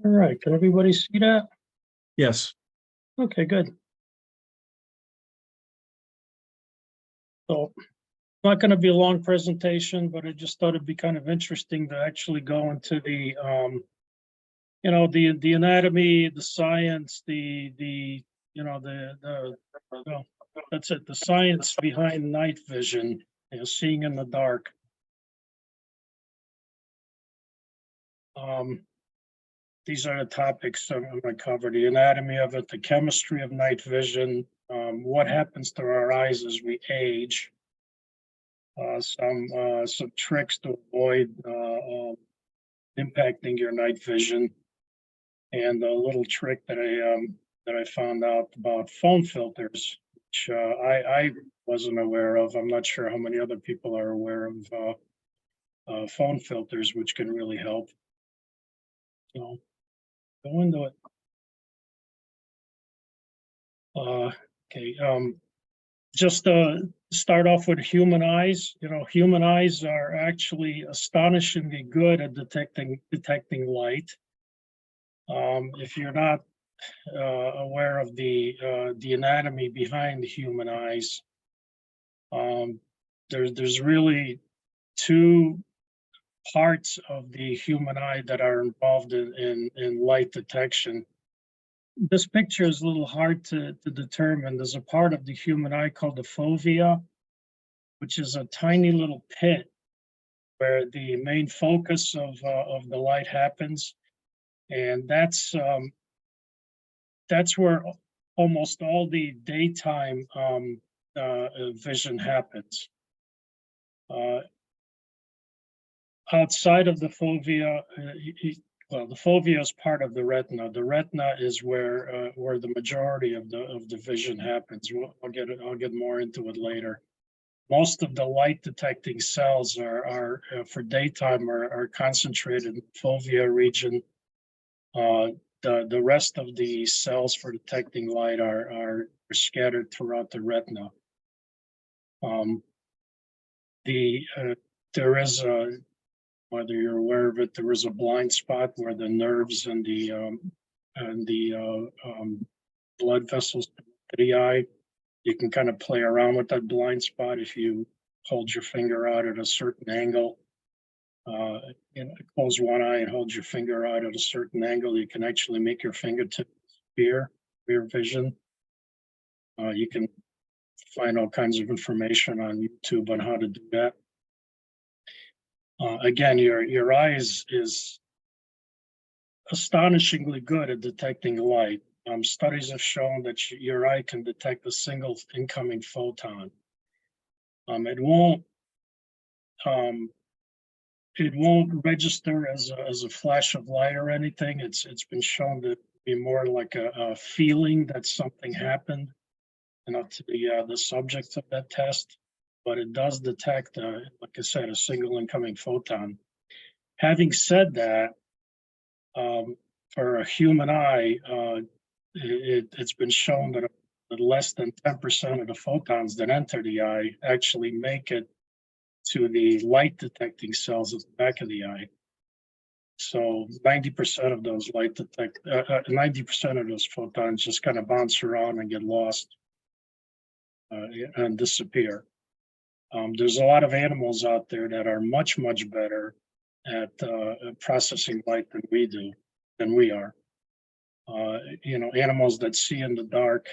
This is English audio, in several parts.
All right, can everybody see that? Yes. Okay, good. So, not going to be a long presentation, but I just thought it'd be kind of interesting to actually go into the, the anatomy, the science, well, that's it, the science behind night vision, seeing in the dark. These are the topics I'm going to cover: the anatomy of it, the chemistry of night vision, what happens to our eyes as we age, some tricks to avoid impacting your night vision, and a little trick that I found out about phone filters, which I wasn't aware of. I'm not sure how many other people are aware of phone filters, which can really help. So go into it. Okay. Just start off with human eyes. Human eyes are actually astonishingly good at detecting light. If you're not aware of the anatomy behind the human eyes, there's really two parts of the human eye that are involved in light detection. This picture is a little hard to determine. There's a part of the human eye called the fovea, which is a tiny little pit where the main focus of the light happens, and that's where almost all the daytime vision happens. Outside of the fovea, well, the fovea is part of the retina. The retina is where the majority of the vision happens. I'll get more into it later. Most of the light detecting cells are for daytime are concentrated in the fovea region. The rest of the cells for detecting light are scattered throughout the retina. There is a, whether you're aware of it, there is a blind spot where the nerves and the blood vessels to the eye. You can kind of play around with that blind spot if you hold your finger out at a certain angle. Close one eye and hold your finger out at a certain angle. You can actually make your fingertip disappear, your vision. You can find all kinds of information on YouTube on how to do that. Again, your eye is astonishingly good at detecting light. Studies have shown that your eye can detect a single incoming photon. It won't register as a flash of light or anything. It's been shown to be more like a feeling that something happened, to the subject of that test. But it does detect, like I said, a single incoming photon. Having said that, for a human eye, it's been shown that less than 10% of the photons that enter the eye actually make it to the light detecting cells at the back of the eye. So 90% of those 90% of those photons just kind of bounce around and get lost and disappear. There's a lot of animals out there that are much better at processing light than we are. Animals that see in the dark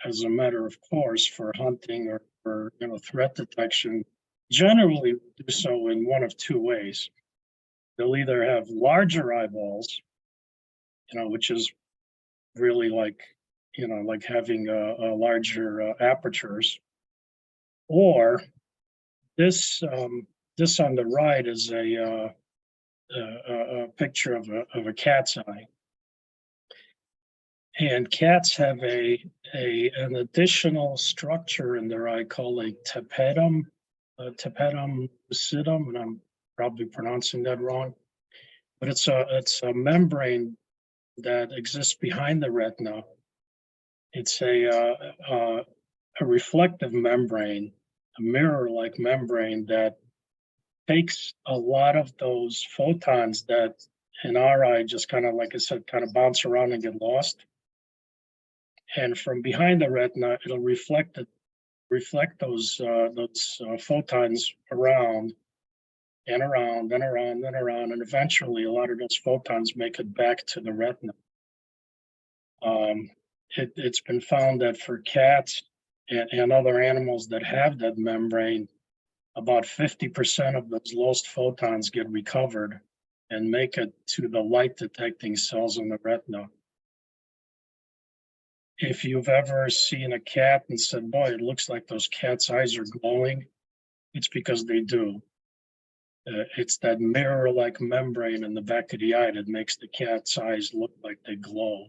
as a matter of course for hunting or for threat detection generally do so in one of two ways. They'll either have larger eyeballs, which is really like having a larger apertures, or this on the right is a picture of a cat's eye. And cats have an additional structure in their eye called a tapetum lucidum, and I'm probably pronouncing that wrong, but it's a membrane that exists behind the retina. It's a reflective membrane, a mirror-like membrane that takes a lot of those photons that in our eye just kind of, like I said, kind of bounce around and get lost. And from behind the retina, it'll reflect those photons around and around and around and around, and eventually a lot of those photons make it back to the retina. It's been found that for cats and other animals that have that membrane, about 50% of those lost photons get recovered and make it to the light detecting cells in the retina. If you've ever seen a cat and said, boy, it looks like those cat's eyes are glowing, it's because they do. It's that mirror-like membrane in the back of the eye that makes the cat's eyes look like they glow.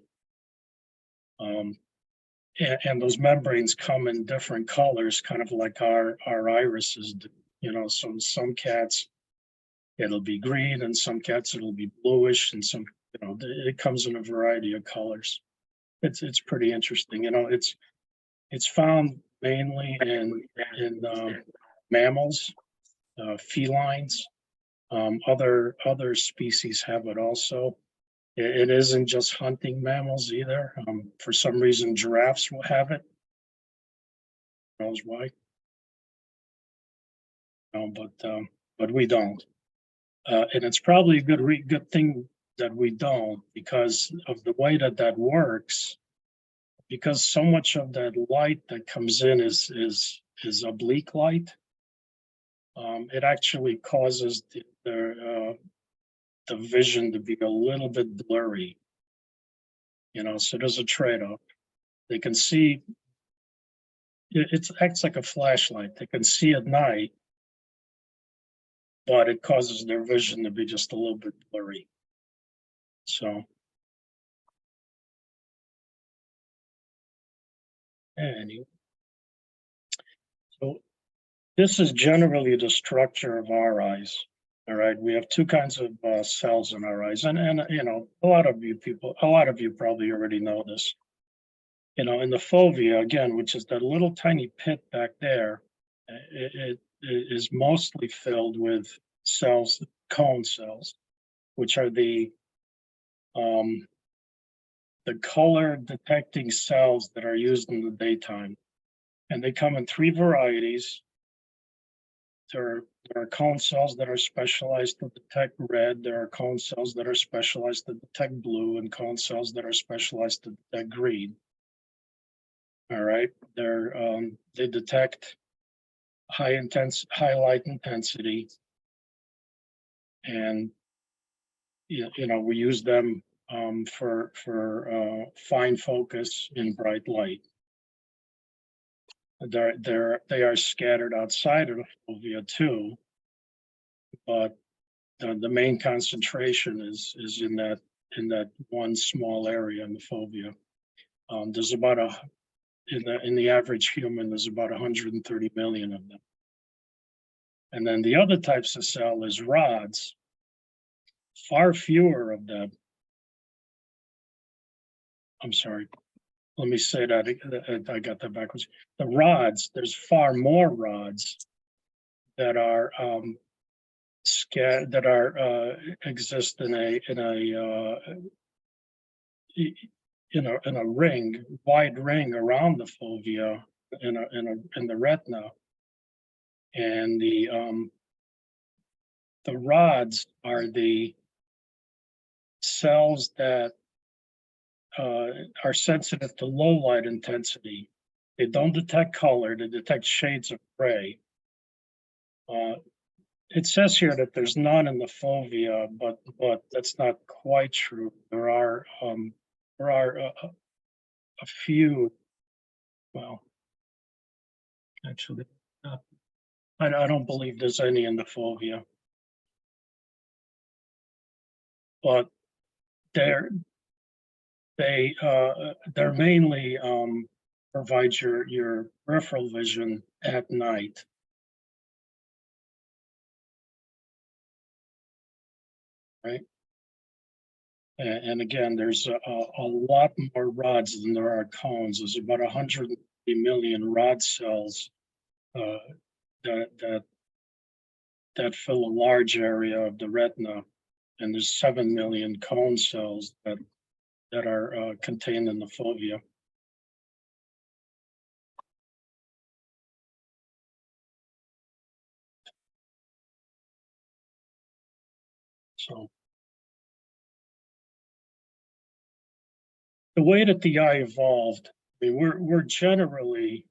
And those membranes come in different colors, kind of like our irises do. You know, so some cats, it'll be green, and some cats, it'll be bluish, and some, you know, it comes in a variety of colors. It's pretty interesting. You know, it's found mainly in mammals, felines. Other species have it also. It isn't just hunting mammals either. For some reason, giraffes will have it. Who knows why? No, but we don't. And it's probably a good thing that we don't, because of the way that works. Because so much of that light that comes in is oblique light. It actually causes the vision to be a little bit blurry. You know, so there's a trade-off. They can see. It acts like a flashlight. They can see at night, but it causes their vision to be just a little bit blurry. So, anyway, so this is generally the structure of our eyes. All right, we have two kinds of cells in our eyes, and you know, a lot of you probably already know this. You know, in the fovea, again, which is that little tiny pit back there, it is mostly filled with cells, cone cells, which are the color detecting cells that are used in the daytime. And they come in three varieties. There are cone cells that are specialized to detect red. There are cone cells that are specialized to detect blue, and cone cells that are specialized to detect green. All right, they detect high light intensity, and you know, we use them for fine focus in bright light. They are scattered outside of the fovea too, but the main concentration is in that one small area in the fovea. There's about in the average human, there's about 130 million of them. And then the other types of cell is rods. Far fewer of them. I'm sorry. Let me say that I got that backwards. The rods, there's far more rods that are exist in a wide ring around the fovea in the retina, and the rods are the cells that are sensitive to low light intensity. They don't detect color, they detect shades of gray. It says here that there's none in the fovea, but that's not quite true. There are a few. Well, actually, I don't believe there's any in the fovea, but they're mainly provide your peripheral vision at night. Right? And again, there's a lot more rods than there are cones. There's about 150 million rod cells that fill a large area of the retina, and there's 7 million cone cells that are contained in the fovea. So the way that the eye evolved, I mean, we're generally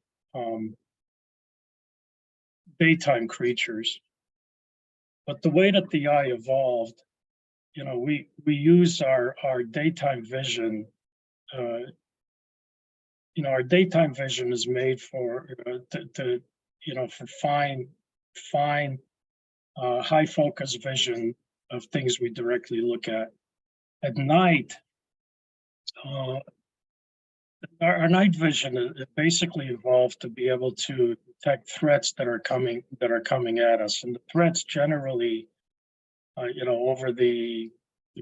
daytime creatures, but the way that the eye evolved, you know, we use our daytime vision. You know, our daytime vision is made for to you know, for fine high focus vision of things we directly look at. At night, uh, our night vision it basically evolved to be able to detect threats that are coming at us, and the threats generally, you know, over the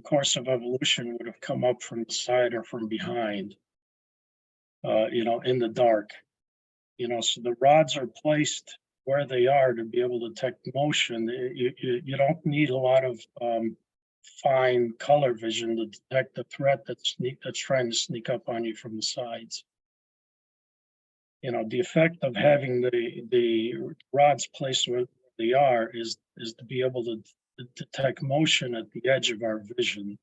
course of evolution would have come up from the side or from behind, you know, in the dark. You know, so the rods are placed where they are to be able to detect motion. You don't need a lot of fine color vision to detect the threat that's trying to sneak up on you from the sides. You know, the effect of having the rods placed where they are is to be able to detect motion at the edge of our vision.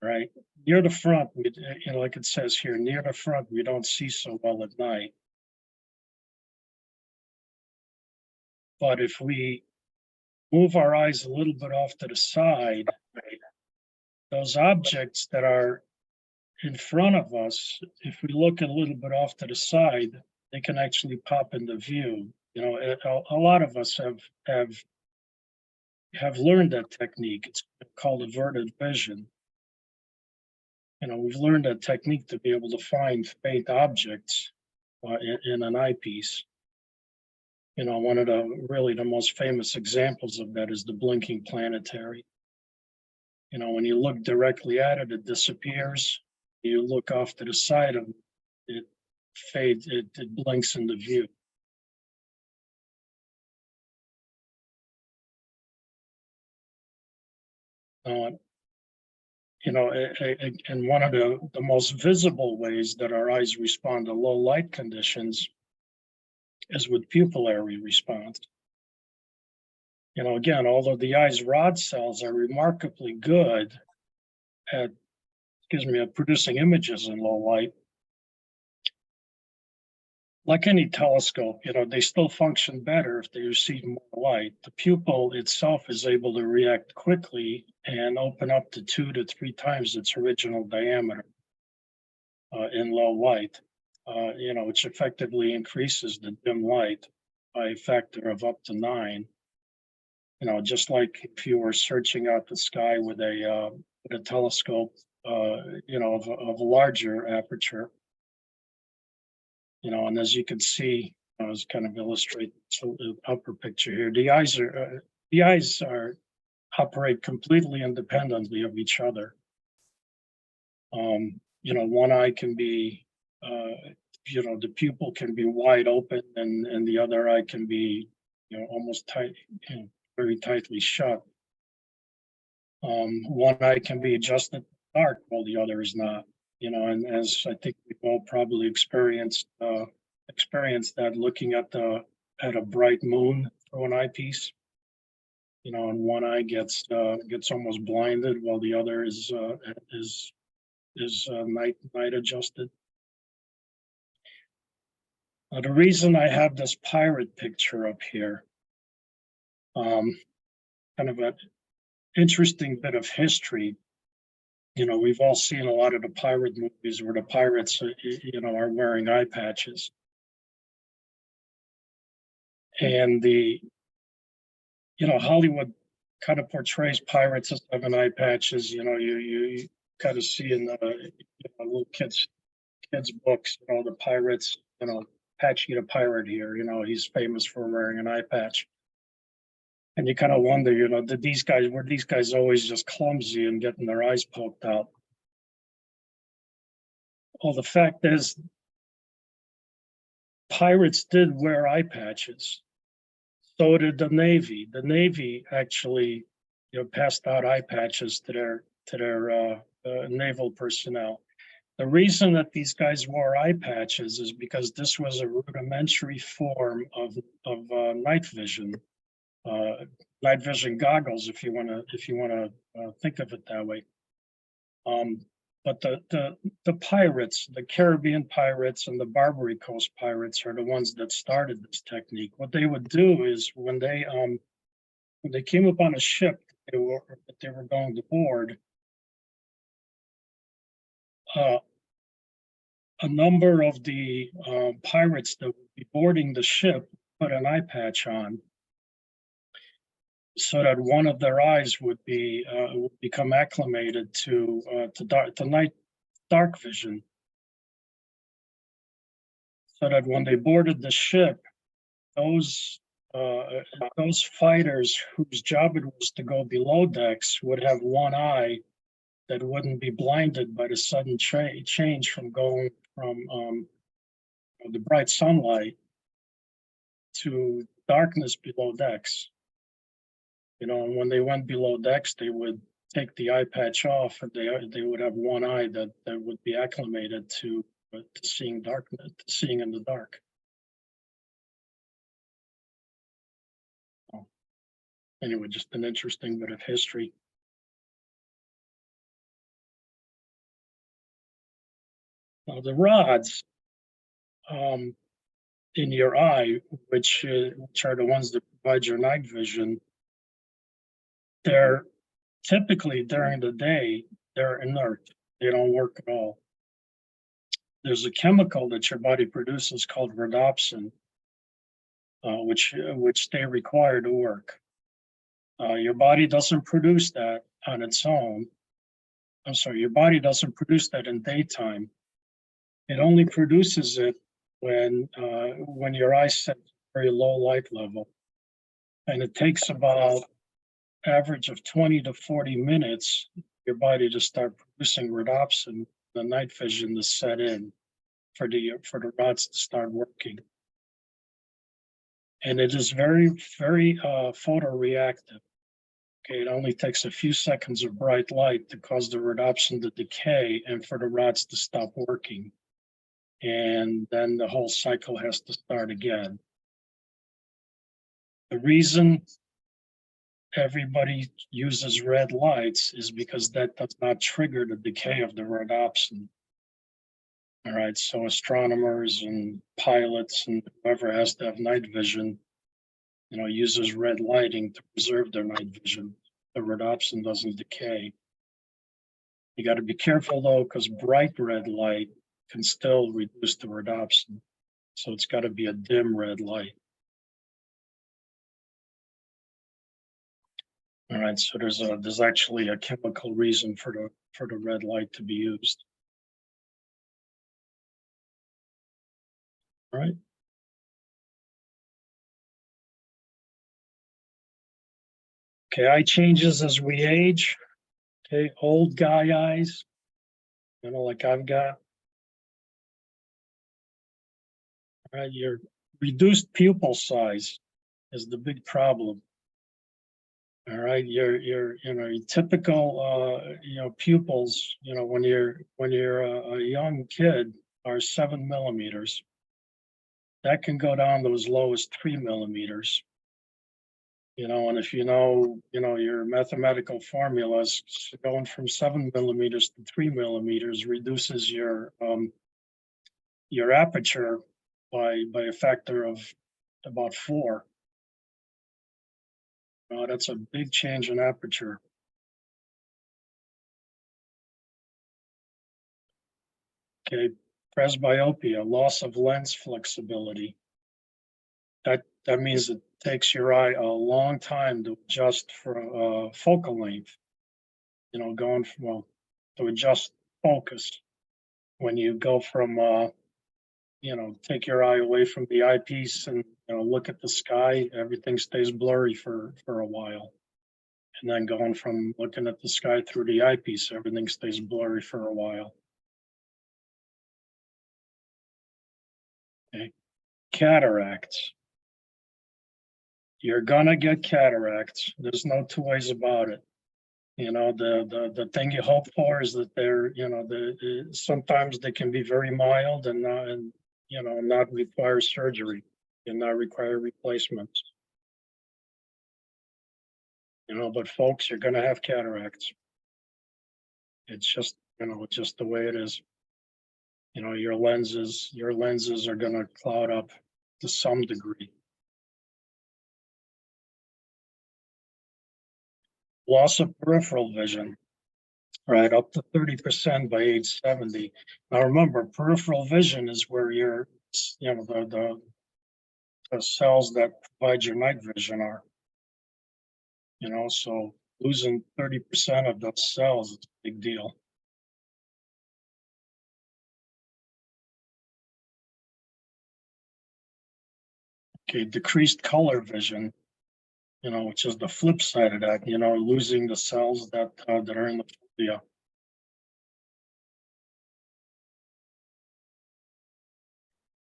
Right near the front, you know, like it says here, near the front, we don't see so well at night. But if we move our eyes a little bit off to the side, right, those objects that are in front of us, if we look a little bit off to the side, they can actually pop into view. You know, a lot of us have learned that technique. It's called averted vision. You know, we've learned that technique to be able to find faint objects in an eyepiece. You know, one of the most famous examples of that is the blinking planetary. You know, when you look directly at it, it disappears. You look off to the side of it, it fades, it blinks into view. You know, and one of the most visible ways that our eyes respond to low light conditions is with pupillary response. You know, again, although the eye's rod cells are remarkably good at, at producing images in low light, like any telescope, you know, they still function better if they receive more light. The pupil itself is able to react quickly and open up to 2 to 3 times its original diameter in low light, you know, which effectively increases the dim light by a factor of up to 9. You know, just like if you were searching out the sky with a telescope, you know, of a larger aperture. You know, and as you can see, I was kind of illustrate the upper picture here. The eyes operate completely independently of each other. You know, one eye can be, you know, the pupil can be wide open, and the other eye can be, you know, almost tight, you know, very tightly shut. One eye can be adjusted dark while the other is not. You know, and as I think we've all probably experienced that looking at a bright moon through an eyepiece. You know, and one eye gets almost blinded while the other is night adjusted. The reason I have this pirate picture up here, kind of an interesting bit of history. You know, we've all seen a lot of the pirate movies where the pirates, you know, are wearing eye patches. And you know, Hollywood kind of portrays pirates as having eye patches. You know, you kind of see in the little kids books, you know, the pirates, you know, Patchy the pirate here, you know, he's famous for wearing an eye patch. And you kind of wonder, you know, were these guys always just clumsy and getting their eyes poked out? Well, the fact is, pirates did wear eye patches. So did the Navy. The Navy actually, passed out eye patches to their naval personnel. The reason that these guys wore eye patches is because this was a rudimentary form of night vision. Night vision goggles, if you want to think of it that way. But the pirates, the Caribbean pirates and the Barbary Coast pirates are the ones that started this technique. What they would do is when they came upon a ship that they were going to board, a number of the pirates that would be boarding the ship put an eye patch on, so that one of their eyes would become acclimated to night dark vision, so that when they boarded the ship, those fighters whose job it was to go below decks would have one eye that wouldn't be blinded by the sudden change from going from the bright sunlight to darkness below decks. And when they went below decks, they would take the eye patch off, and they would have one eye that would be acclimated to seeing darkness, to seeing in the dark. Anyway, just an interesting bit of history. Now, the rods in your eye, which are the ones that provide your night vision, they're typically during the day, they're inert. They don't work at all. There's a chemical that your body produces called rhodopsin, which they require to work. Your body doesn't produce that on its own. I'm sorry, your body doesn't produce that in daytime. It only produces it when your eyes set very low light level, and it takes about average of 20 to 40 minutes your body to start producing rhodopsin, the night vision to set in for the rods to start working. And it is very, very photoreactive. Okay, it only takes a few seconds of bright light to cause the rhodopsin to decay and for the rods to stop working. And then the whole cycle has to start again. The reason everybody uses red lights is because that does not trigger the decay of the rhodopsin. All right, so astronomers and pilots and whoever has to have night vision, uses red lighting to preserve their night vision. The rhodopsin doesn't decay. You got to be careful though, because bright red light can still reduce the rhodopsin. So it's got to be a dim red light. All right, so there's actually a chemical reason for the red light to be used. All right. Okay, eye changes as we age. Okay, old guy eyes, like I've got. All right, your reduced pupil size is the big problem. All right, your typical pupils, when you're a young kid, are 7 millimeters. That can go down to as low as 3 millimeters. And if your mathematical formulas, going from 7 millimeters to 3 millimeters reduces your aperture by a factor of about 4. That's a big change in aperture. Okay, presbyopia, loss of lens flexibility. That means it takes your eye a long time to adjust for focal length. To adjust focus. When you go from, take your eye away from the eyepiece and look at the sky, everything stays blurry for a while. And then going from looking at the sky through the eyepiece, everything stays blurry for a while. Okay. Cataracts. You're gonna get cataracts. There's no two ways about it. The thing you hope for is that sometimes they can be very mild and not require surgery and not require replacements. But folks, you're gonna have cataracts. It's just the way it is. Your lenses are gonna cloud up to some degree. Loss of peripheral vision, right, up to 30% by age 70. Now remember, peripheral vision is where the cells that provide your night vision are. So losing 30% of those cells is a big deal. Okay, decreased color vision, which is the flip side of that, losing the cells that are in the fovea.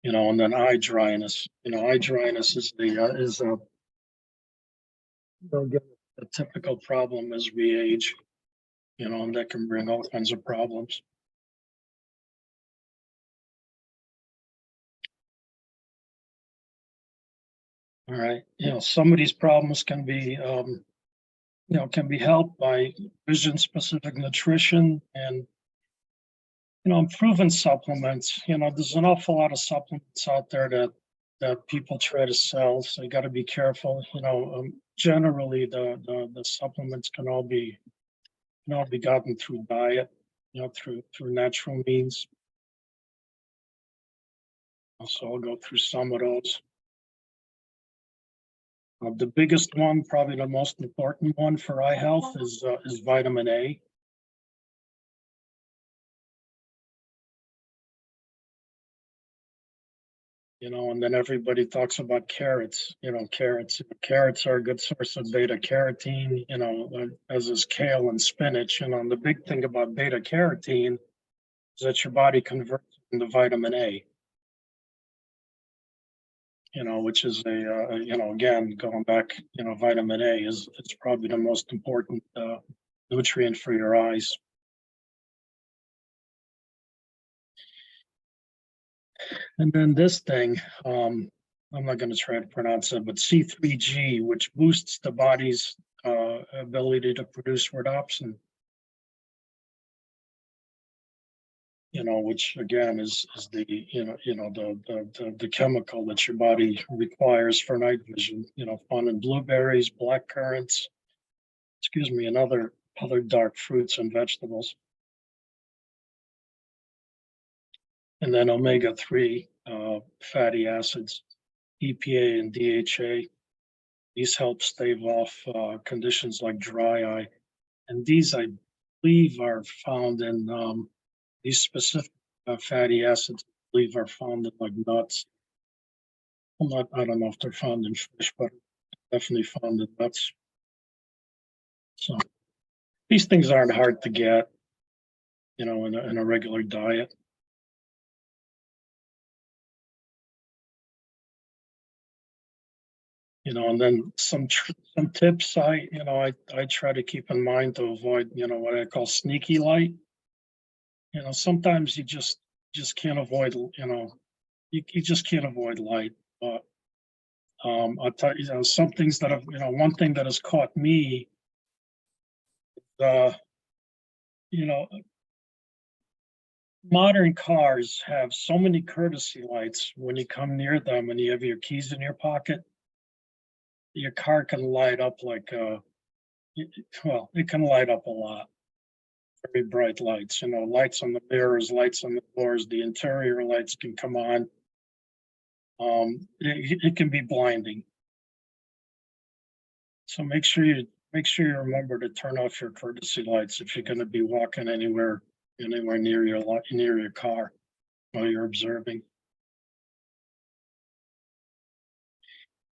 And then eye dryness. Eye dryness is a typical problem as we age, and that can bring all kinds of problems. All right, some of these problems can be helped by vision-specific nutrition and proven supplements. There's an awful lot of supplements out there that people try to sell, so you got to be careful. Generally the supplements can all be gotten through diet, through natural means. So I'll go through some of those. The biggest one, probably the most important one for eye health, is vitamin A. And then everybody talks about carrots. Carrots are a good source of beta carotene, as is kale and spinach. And the big thing about beta carotene is that your body converts into vitamin A. Which is again, going back, vitamin A is probably the most important nutrient for your eyes. And then this thing, I'm not going to try to pronounce it, but C3G, which boosts the body's ability to produce rhodopsin. Which again is the chemical that your body requires for night vision. Found in blueberries, black currants, and other dark fruits and vegetables. And then omega-3 fatty acids, EPA and DHA. These help stave off conditions like dry eye, and these, I believe, are found in these specific fatty acids, I believe, are found in like nuts. I don't know if they're found in fish, but definitely found in nuts. So these things aren't hard to get, in a regular diet. And then some tips I try to keep in mind to avoid, what I call sneaky light. Sometimes you just can't avoid, you just can't avoid light. But I'll tell you, some things that have, one thing that has caught me, modern cars have so many courtesy lights. When you come near them and you have your keys in your pocket, your car can light up like, it can light up a lot. Very bright lights, lights on the mirrors, lights on the doors, the interior lights can come on. It can be blinding. So make sure you remember to turn off your courtesy lights if you're going to be walking anywhere near your car while you're observing.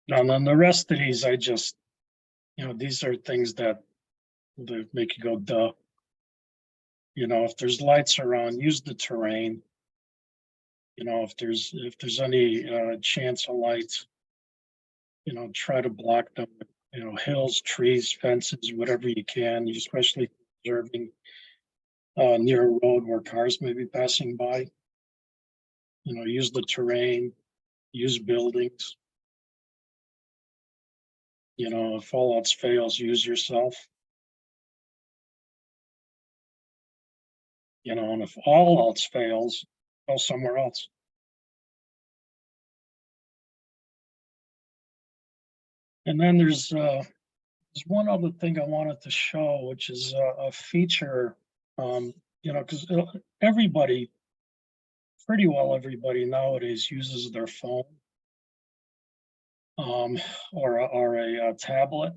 Now, then the rest of these, I just, these are things that make you go, duh. If there's lights around, use the terrain. If there's any chance of lights, try to block them, hills, trees, fences, whatever you can, especially observing near a road where cars may be passing by. Use the terrain, use buildings. If all else fails, use yourself. And if all else fails, go somewhere else. And then there's one other thing I wanted to show, which is a feature, because everybody, pretty well everybody nowadays uses their phone or a tablet,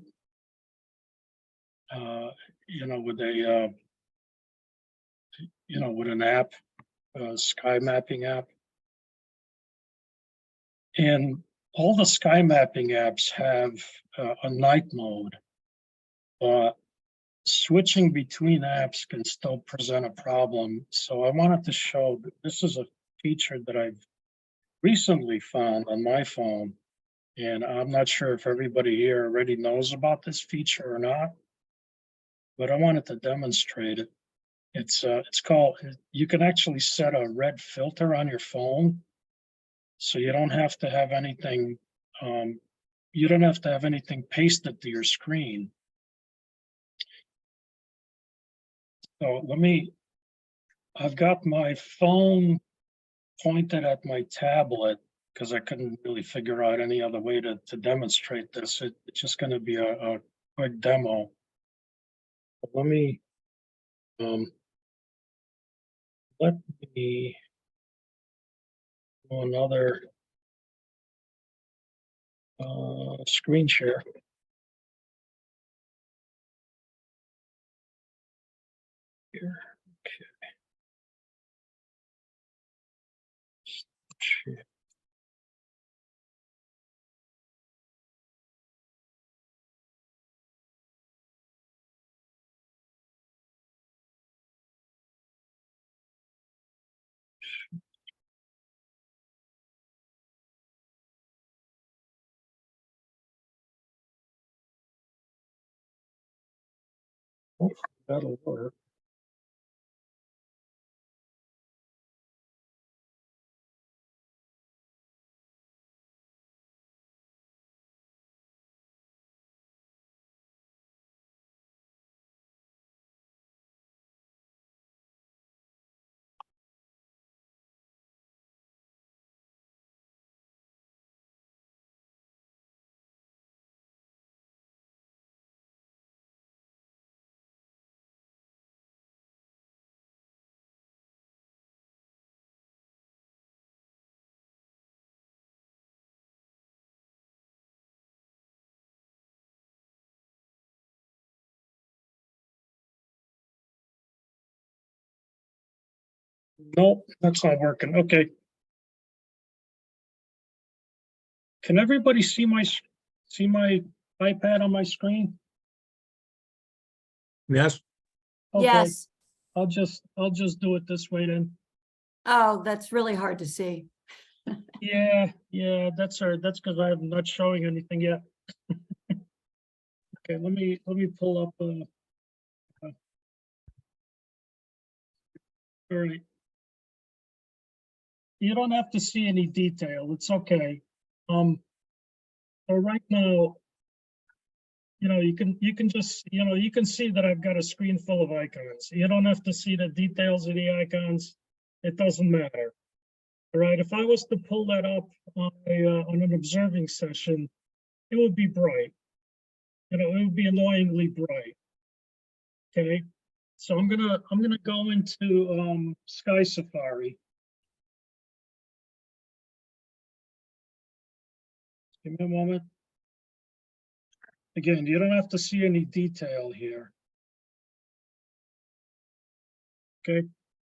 with an app, sky mapping app. And all the sky mapping apps have a night mode, but switching between apps can still present a problem. So I wanted to show that this is a feature that I've recently found on my phone, and I'm not sure if everybody here already knows about this feature or not, but I wanted to demonstrate it. It's called, you can actually set a red filter on your phone, so you don't have to have anything, pasted to your screen. So I've got my phone pointed at my tablet because I couldn't really figure out any other way to demonstrate this. It's just going to be a quick demo. But let me do another screen share. Here, okay. Hopefully that'll work. Nope, that's not working. Okay. Can everybody see my iPad on my screen? Yes, Okay, Yes. I'll just do it this way then. Oh, that's really hard to see. Yeah, that's because I'm not showing anything yet. Okay, let me pull up all right. You don't have to see any detail. It's okay. So right now, you can just, you can see that I've got a screen full of icons. You don't have to see the details of the icons. It doesn't matter. All right, if I was to pull that up on an observing session, it would be bright. It would be annoyingly bright. Okay, so I'm gonna go into Sky Safari. Give me a moment. Again, you don't have to see any detail here. Okay,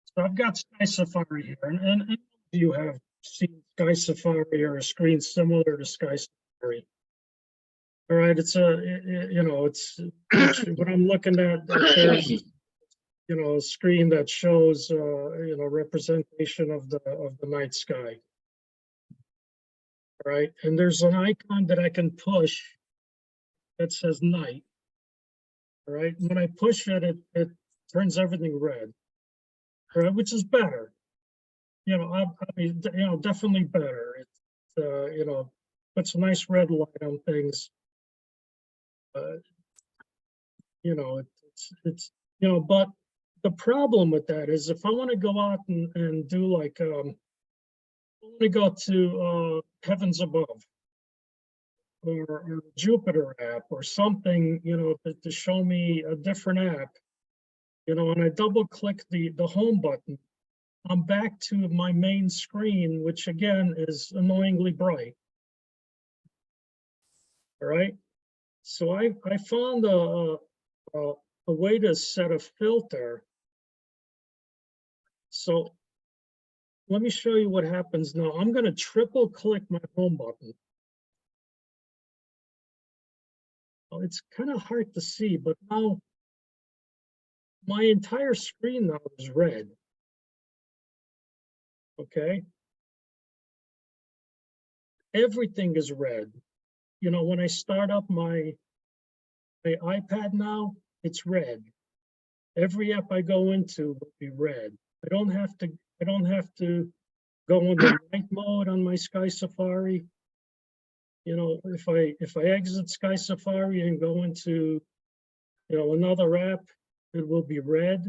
so I've got Sky Safari here, and you have seen Sky Safari or a screen similar to Sky Safari. All right, it's what I'm looking at. There's a screen that shows representation of the night sky. right? And there's an icon that I can push that says night. All right, when I push it, it turns everything red, right? Which is better. You know, I mean, you know, definitely better. It's you know, puts a nice red light on things. You know, it's you know, but the problem with that is if I want to go out and do like I want to go to Heavens Above or Jupiter app or something, you know, to show me a different app, you know, and I double click the home button, I'm back to my main screen, which again is annoyingly bright. All right. So I found a way to set a filter. So let me show you what happens now. I'm going to triple click my home button. Well, it's kind of hard to see, but now my entire screen now is red. Okay. Everything is red. You know, when I start up my iPad now, it's red. Every app I go into will be red. I don't have to go into night mode on my Sky Safari. You know, if I exit Sky Safari and go into, you know, another app, it will be red.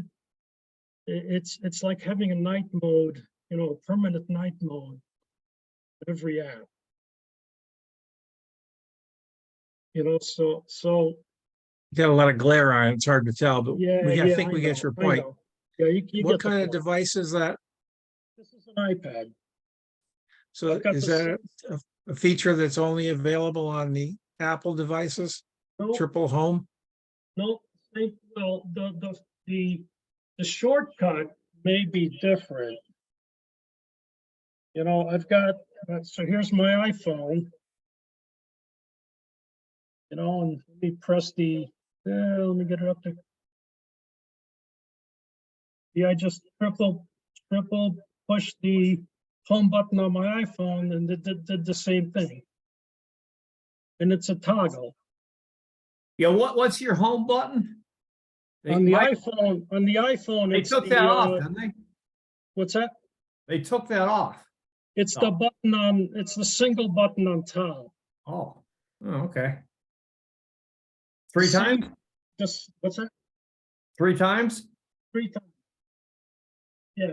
It's like having a night mode, you know, permanent night mode every app. You know, so Got a lot of glare on it. It's hard to tell, but yeah, I yeah, think we get your I point. know. Yeah, you What get the kind of point. device is that? This is an iPad. So I've got is this- that a feature that's only available on the Apple devices? No, Triple home? no, well, the shortcut may be different. You know, I've got, so here's my iPhone. You know, and let me press let me get it up there. Yeah, I just triple push the home button on my iPhone and it did the same thing. And it's a toggle. Yeah, what's your home button? On the iPhone, They it's took the, that off, didn't they? what's that? They took that off. It's the button on, it's the single button on top. Oh, okay. Three See- times? Just, what's that? 3 times? 3 times. Yeah,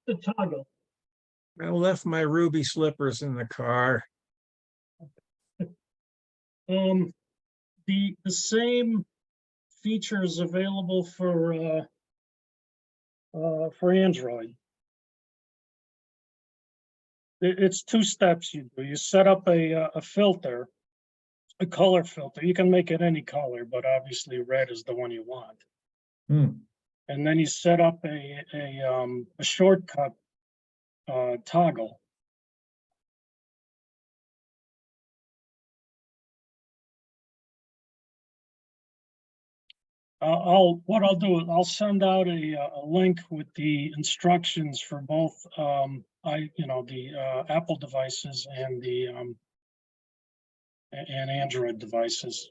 the toggle. I left my ruby slippers in the car. The same features available for Android. It's 2 steps you do. You set up a filter, a color filter. You can make it any color, but obviously red is the one you want. Hmm. And then you set up a shortcut toggle. What I'll do is I'll send out a link with the instructions for both the Apple devices and the and Android devices.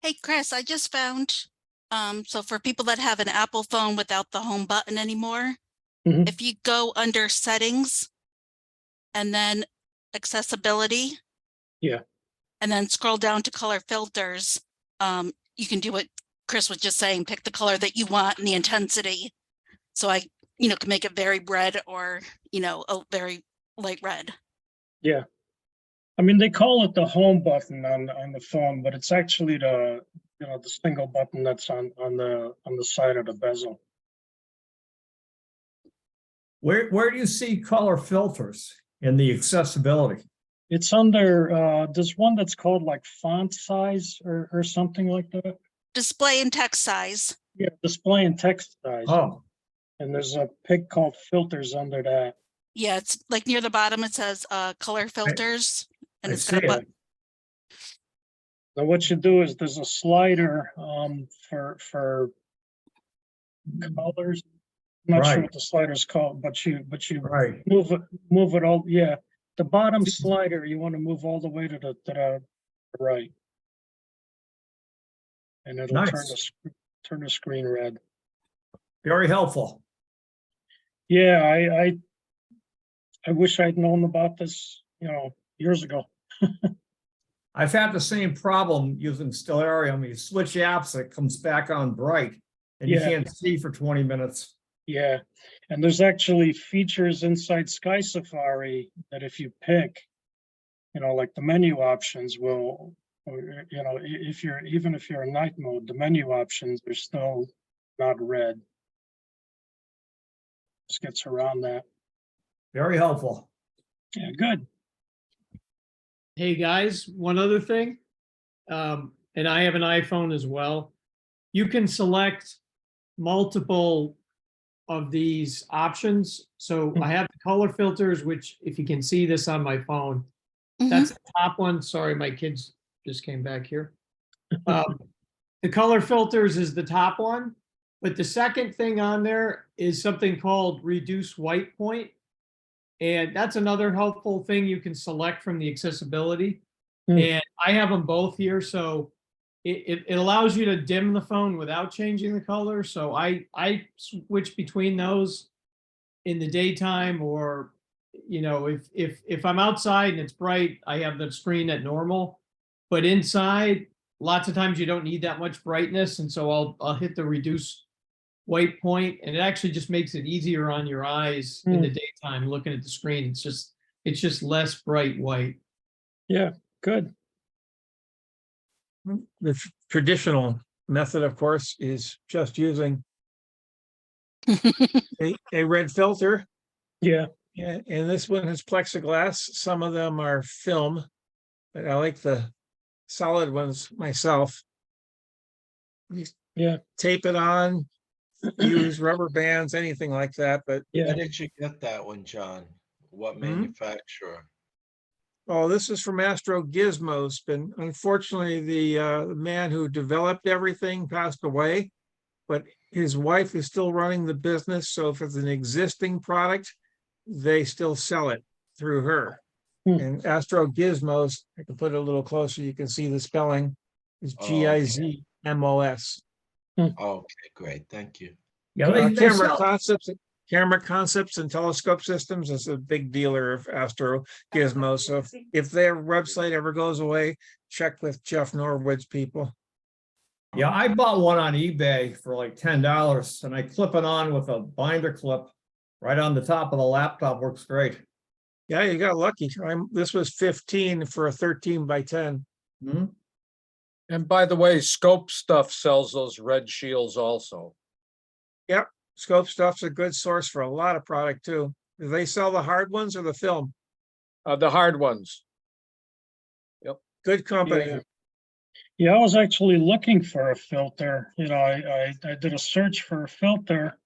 Hey, Chris, I just found, so for people that have an Apple phone without the home button anymore, Mhm. if you go under settings and then accessibility. Yeah. And then scroll down to color filters, you can do what Chris was just saying, pick the color that you want and the intensity. So I, can make it very red or, a very light red. Yeah. I mean, they call it the home button on the phone, but it's actually the single button that's on the side of the bezel. Where do you see color filters in the accessibility? It's under there's one that's called like font size or something like that. Display and text size. Yeah, display and text size. Oh, And there's a pick called filters under that. Yeah, it's like near the bottom, it says color filters. And I it's see got a it. button. Now what you do is there's a slider for colors. I'm not sure Right. what the slider's called, but you Right. move it all. Yeah, The bottom slider, you want to move all the way to the right. And it'll Nice. turn the screen red. Very helpful. Yeah, I wish I'd known about this, years ago. I've had the same problem using Stellarium. You switch apps, it comes back on bright and you Yeah. can't see for 20 minutes. Yeah, and there's actually features inside Sky Safari that if you pick, like the menu options will, even if you're in night mode, the menu options are still not red. This gets around that. Very helpful. Yeah, good. Hey, guys, one other thing. And I have an iPhone as well. You can select multiple of these options. So I have the color filters, which if you can see this on my phone, that's the top one. Sorry, my kids just came back here. The color filters is the top one, but the second thing on there is something called reduce white point. And that's another helpful thing you can select from the accessibility. And I have them both here. So it allows you to dim the phone without changing the color. So I switch between those in the daytime, or, if I'm outside and it's bright, I have the screen at normal. But inside, lots of times you don't need that much brightness. And so I'll hit the reduce white point, and it actually just makes it easier on your eyes in the daytime looking at the screen. It's just less bright white. Yeah, good. The traditional method, of course, is just using a red filter. Yeah, Yeah, and this one has plexiglass. Some of them are film, but I like the solid ones myself. You yeah, tape it on, use rubber bands, anything like that, but yeah. Where did you get that one, John? What manufacturer? oh, this is from Astro Gizmos, but unfortunately, the man who developed everything passed away, but his wife is still running the business, so if it's an existing product, they still sell it through her. And Astro Gizmos, I can put it a little closer, you can see the spelling, is Gizmos. Okay, great. Thank you. Yeah, they sell- Camera concepts and telescope systems is a big dealer of Astro Gizmo. So if their website ever goes away, check with Jeff Norwood's people. Yeah, I bought one on eBay for like $10 and I clip it on with a binder clip right on the top of the laptop. Works great. Yeah, you got lucky. This was 15 for a 13 by 10. And by the way, Scope Stuff sells those red shields also. Yep, Scope Stuff's a good source for a lot of product too. Do they sell the hard ones or the film? The hard ones. Good company. Yeah. Yeah, I was actually looking for a filter. I did a search for a filter.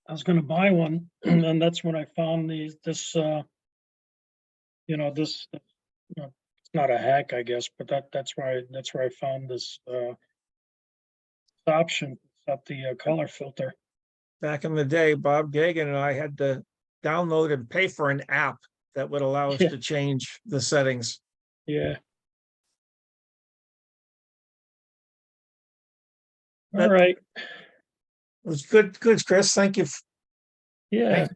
I was going to buy one, and that's when I found this. It's not a hack, I guess, but that's where I found this option, set the color filter. Back in the day, Bob Gagan and I had to download and pay for an app that would allow us to change the settings. Yeah. But- All right. It was good, Chris. Thank you. Yeah.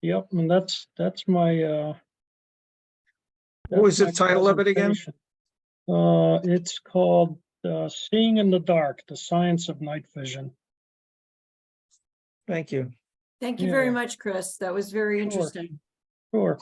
Yep, and that's my What was the that's my title of it again? presentation. It's called Seeing in the Dark, the Science of Night Vision. Thank you. Thank you very Yeah. much, Chris. That was very Sure. interesting. Sure.